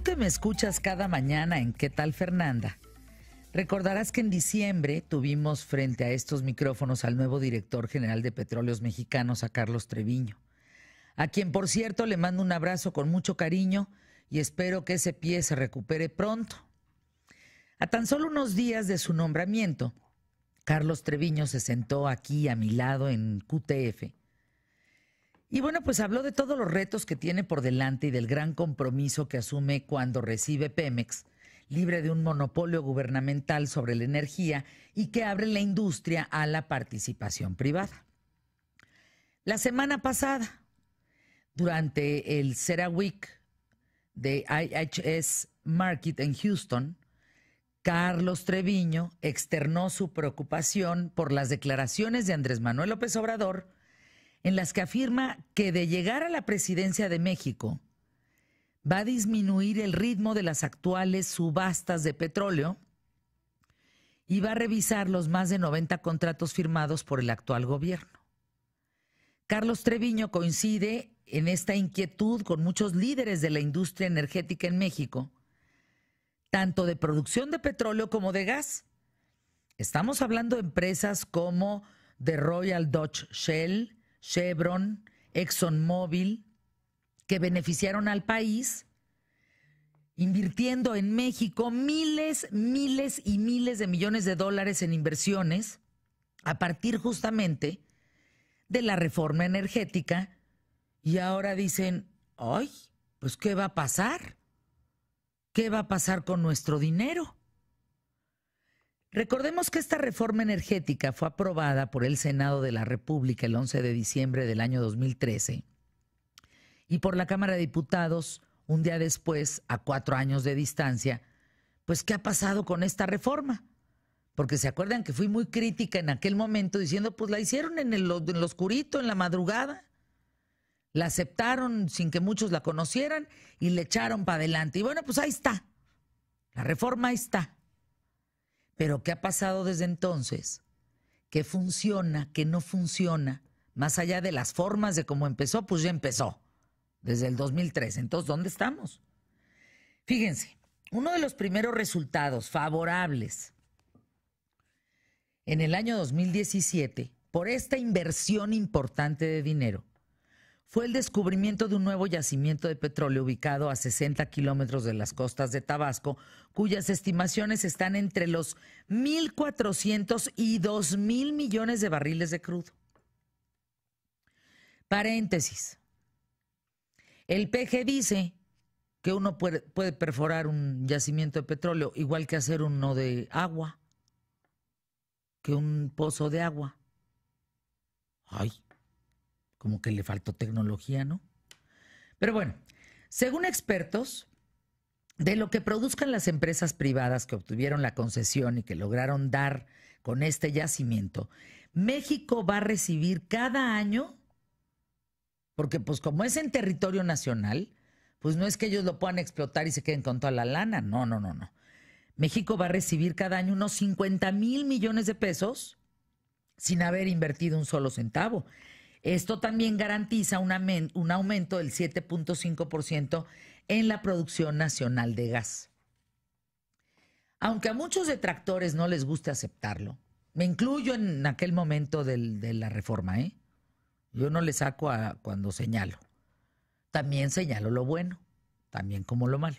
que me escuchas cada mañana en ¿Qué tal, Fernanda? Recordarás que en diciembre tuvimos frente a estos micrófonos al nuevo director general de Petróleos Mexicanos, a Carlos Treviño, a quien, por cierto, le mando un abrazo con mucho cariño y espero que ese pie se recupere pronto. A tan solo unos días de su nombramiento, Carlos Treviño se sentó aquí a mi lado en QTF. Y bueno, pues habló de todos los retos que tiene por delante y del gran compromiso que asume cuando recibe Pemex, libre de un monopolio gubernamental sobre la energía y que abre la industria a la participación privada. La semana pasada, durante el CERAWeek de IHS Markit en Houston, Carlos Treviño externó su preocupación por las declaraciones de Andrés Manuel López Obrador, en las que afirma que de llegar a la presidencia de México va a disminuir el ritmo de las actuales subastas de petróleo y va a revisar los más de 90 contratos firmados por el actual gobierno. Carlos Treviño coincide en esta inquietud con muchos líderes de la industria energética en México, tanto de producción de petróleo como de gas. Estamos hablando de empresas como The Royal Dutch Shell, Chevron, ExxonMobil, que beneficiaron al país invirtiendo en México miles y miles de millones de dólares en inversiones a partir justamente de la reforma energética, y ahora dicen, ¡ay! Pues ¿qué va a pasar? ¿Qué va a pasar con nuestro dinero? Recordemos que esta reforma energética fue aprobada por el Senado de la República el 11 de diciembre del año 2013 y por la Cámara de Diputados un día después, a 4 años de distancia. Pues, ¿qué ha pasado con esta reforma? Porque se acuerdan que fui muy crítica en aquel momento diciendo, pues la hicieron en lo oscurito, en la madrugada. La aceptaron sin que muchos la conocieran y le echaron para adelante. Y bueno, pues ahí está. La reforma ahí está. Pero ¿qué ha pasado desde entonces? ¿Qué funciona? ¿Qué no funciona? Más allá de las formas de cómo empezó, pues ya empezó. Desde el 2003. Entonces, ¿dónde estamos? Fíjense, uno de los primeros resultados favorables en el año 2017 por esta inversión importante de dinero fue el descubrimiento de un nuevo yacimiento de petróleo ubicado a 60 kilómetros de las costas de Tabasco, cuyas estimaciones están entre los 1,400 y 2,000 millones de barriles de crudo. Paréntesis. El PG dice que uno puede perforar un yacimiento de petróleo igual que hacer uno de agua, que un pozo de agua. Ay, como que le faltó tecnología, ¿no? Pero bueno, según expertos, de lo que produzcan las empresas privadas que obtuvieron la concesión y que lograron dar con este yacimiento, México va a recibir cada año, porque pues como es en territorio nacional, pues no es que ellos lo puedan explotar y se queden con toda la lana, no. México va a recibir cada año unos 50,000 millones de pesos sin haber invertido un solo centavo. Esto también garantiza un aumento del 7.5% en la producción nacional de gas. Aunque a muchos detractores no les guste aceptarlo, me incluyo en aquel momento de la reforma, ¿eh? Yo no le saco a cuando señalo. También señalo lo bueno, también como lo malo.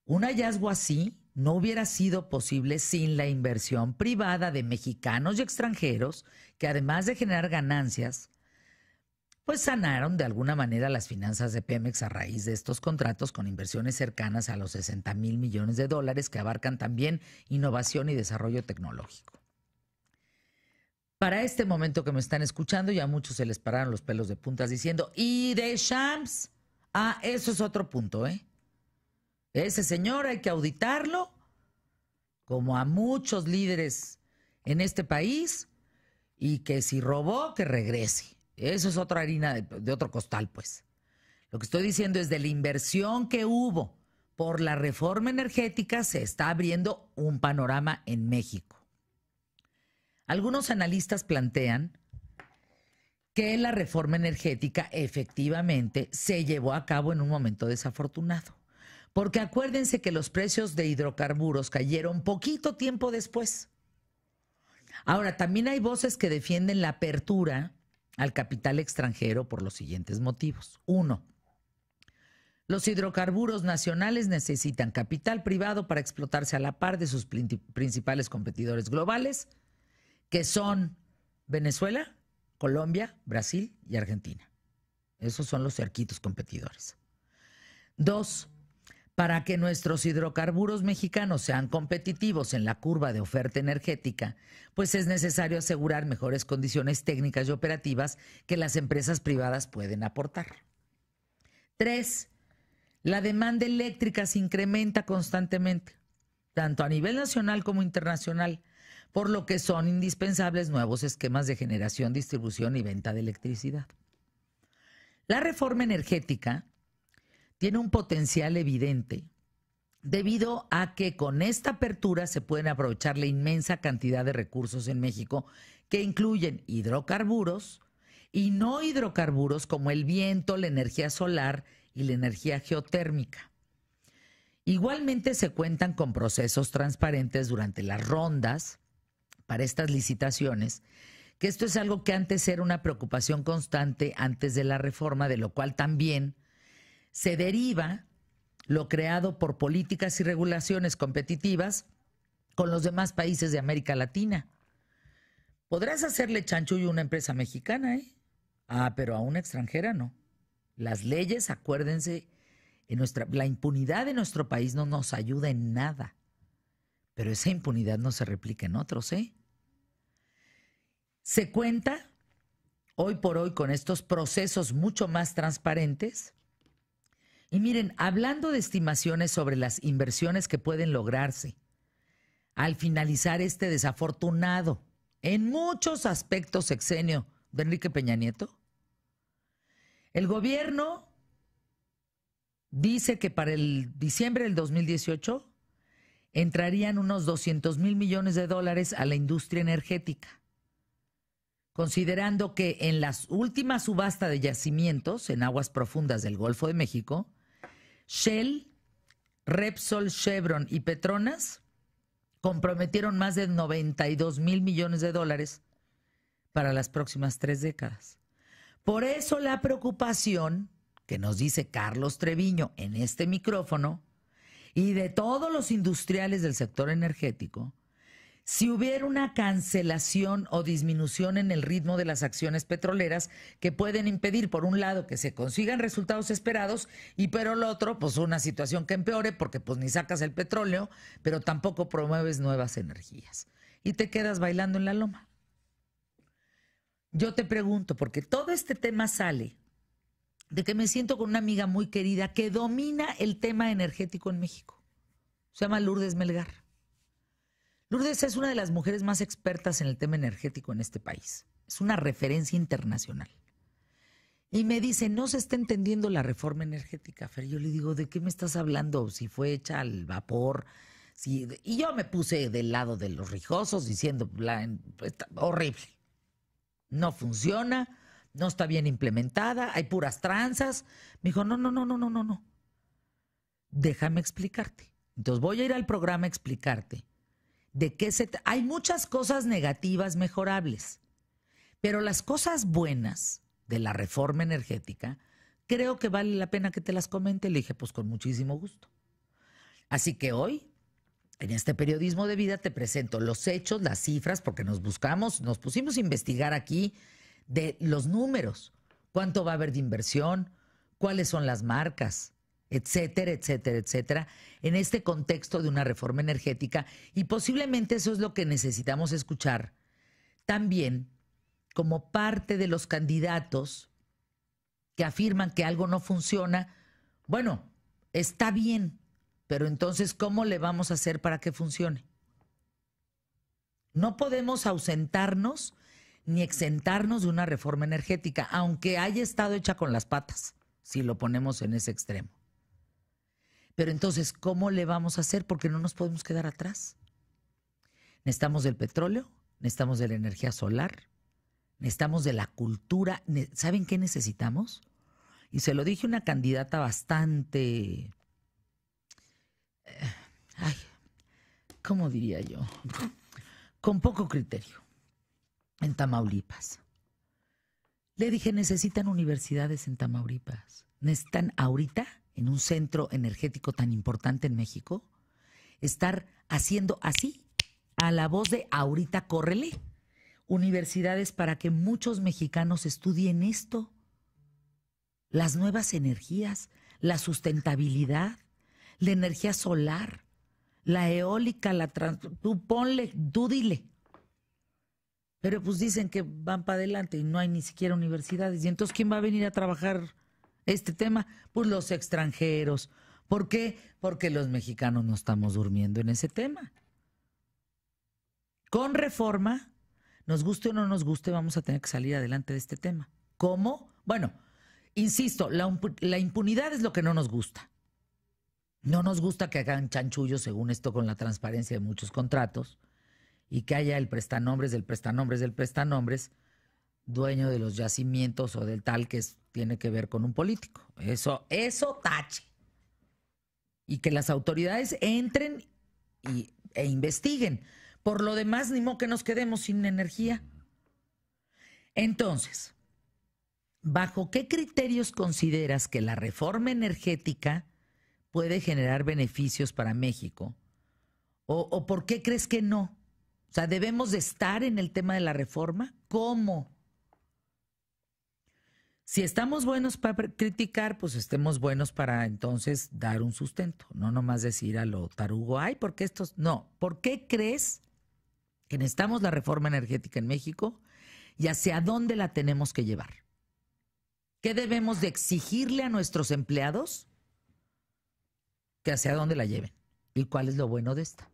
Un hallazgo así no hubiera sido posible sin la inversión privada de mexicanos y extranjeros que, además de generar ganancias, pues sanaron de alguna manera las finanzas de Pemex a raíz de estos contratos con inversiones cercanas a los 60,000 millones de dólares que abarcan también innovación y desarrollo tecnológico. Para este momento que me están escuchando, ya a muchos se les pararon los pelos de puntas diciendo, ¿y de Shams? Ah, eso es otro punto, ¿eh? Ese señor hay que auditarlo, como a muchos líderes en este país, y que si robó, que regrese. Eso es otra harina de otro costal, pues. Lo que estoy diciendo es de la inversión que hubo por la reforma energética, se está abriendo un panorama en México. Algunos analistas plantean que la reforma energética efectivamente se llevó a cabo en un momento desafortunado, Porque acuérdense que los precios de hidrocarburos cayeron poquito tiempo después. Ahora, también hay voces que defienden la apertura al capital extranjero por los siguientes motivos. 1. Los hidrocarburos nacionales necesitan capital privado para explotarse a la par de sus principales competidores globales, que son Venezuela, Colombia, Brasil y Argentina. Esos son los cerquitos competidores. 2. Para que nuestros hidrocarburos mexicanos sean competitivos en la curva de oferta energética, pues es necesario asegurar mejores condiciones técnicas y operativas que las empresas privadas pueden aportar. 3. La demanda eléctrica se incrementa constantemente, tanto a nivel nacional como internacional, por lo que son indispensables nuevos esquemas de generación, distribución y venta de electricidad. La reforma energética tiene un potencial evidente debido a que con esta apertura se pueden aprovechar la inmensa cantidad de recursos en México que incluyen hidrocarburos y no hidrocarburos como el viento, la energía solar y la energía geotérmica. Igualmente se cuentan con procesos transparentes durante las rondas para estas licitaciones, que esto es algo que antes era una preocupación constante antes de la reforma, de lo cual también se deriva lo creado por políticas y regulaciones competitivas con los demás países de América Latina. Podrás hacerle chanchullo a una empresa mexicana, ¿eh? Pero a una extranjera no. Las leyes, acuérdense, la impunidad de nuestro país no nos ayuda en nada. Pero esa impunidad no se replica en otros, ¿eh? Se cuenta hoy por hoy con estos procesos mucho más transparentes. Y miren, hablando de estimaciones sobre las inversiones que pueden lograrse al finalizar este desafortunado, en muchos aspectos, sexenio de Enrique Peña Nieto, el gobierno dice que para el diciembre del 2018 entrarían unos 200,000 millones de dólares a la industria energética, considerando que en la última subasta de yacimientos en aguas profundas del Golfo de México, Shell, Repsol, Chevron y Petronas comprometieron más de 92,000 millones de dólares para las próximas 3 décadas. Por eso la preocupación que nos dice Carlos Treviño en este micrófono y de todos los industriales del sector energético, si hubiera una cancelación o disminución en el ritmo de las acciones petroleras que pueden impedir, por un lado, que se consigan resultados esperados y por el otro, pues una situación que empeore porque pues ni sacas el petróleo, pero tampoco promueves nuevas energías y te quedas bailando en la loma. Yo te pregunto, porque todo este tema sale de que me siento con una amiga muy querida que domina el tema energético en México. Se llama Lourdes Melgar. Lourdes es una de las mujeres más expertas en el tema energético en este país. Es una referencia internacional. Y me dice, no se está entendiendo la reforma energética, Fer. Yo le digo, ¿de qué me estás hablando? Si fue hecha al vapor. Y yo me puse del lado de los rijosos diciendo, horrible. No funciona, no está bien implementada, hay puras tranzas. Me dijo, no. Déjame explicarte. Entonces voy a ir al programa a explicarte de qué hay muchas cosas negativas mejorables, pero las cosas buenas de la reforma energética creo que vale la pena que te las comente. Le dije, pues con muchísimo gusto. Así que hoy, en este periodismo de vida, te presento los hechos, las cifras, porque nos pusimos a investigar aquí de los números, cuánto va a haber de inversión, cuáles son las marcas, etcétera, etcétera, etcétera, en este contexto de una reforma energética, y posiblemente eso es lo que necesitamos escuchar también como parte de los candidatos que afirman que algo no funciona. Bueno, está bien, pero entonces, ¿cómo le vamos a hacer para que funcione? No podemos ausentarnos ni exentarnos de una reforma energética, aunque haya estado hecha con las patas, si lo ponemos en ese extremo. Pero entonces, ¿cómo le vamos a hacer? Porque no nos podemos quedar atrás. Necesitamos del petróleo, necesitamos de la energía solar, necesitamos de la cultura. ¿Saben qué necesitamos? Y se lo dije a una candidata bastante ¿cómo diría yo? Con poco criterio, en Tamaulipas. Le dije, necesitan universidades en Tamaulipas. Necesitan ahorita, en un centro energético tan importante en México, estar haciendo así, a la voz de ahorita córrele, universidades para que muchos mexicanos estudien esto. Las nuevas energías, la sustentabilidad, la energía solar, la eólica, tú ponle, tú dile. Pero pues dicen que van para adelante y no hay ni siquiera universidades. ¿Y entonces quién va a venir a trabajar este tema? Pues los extranjeros. ¿Por qué? Porque los mexicanos no estamos durmiendo en ese tema. Con reforma, nos guste o no nos guste, vamos a tener que salir adelante de este tema. ¿Cómo? Bueno, insisto, la impunidad es lo que no nos gusta. No nos gusta que hagan chanchullos, según esto, con la transparencia de muchos contratos y que haya el prestanombres del prestanombres del prestanombres, dueño de los yacimientos o del tal que tiene que ver con un político. Eso tache. Y que las autoridades entren e investiguen. Por lo demás, ni modo que nos quedemos sin energía. Entonces, ¿bajo qué criterios consideras que la reforma energética puede generar beneficios para México? ¿O por qué crees que no? O sea, ¿debemos de estar en el tema de la reforma? ¿Cómo? Si estamos buenos para criticar, pues estemos buenos para entonces dar un sustento. No nomás decir a lo tarugo, ay, ¿por qué estos? No, ¿por qué crees que necesitamos la reforma energética en México y hacia dónde la tenemos que llevar? ¿Qué debemos de exigirle a nuestros empleados? Que hacia dónde la lleven. ¿Y cuál es lo bueno de esta?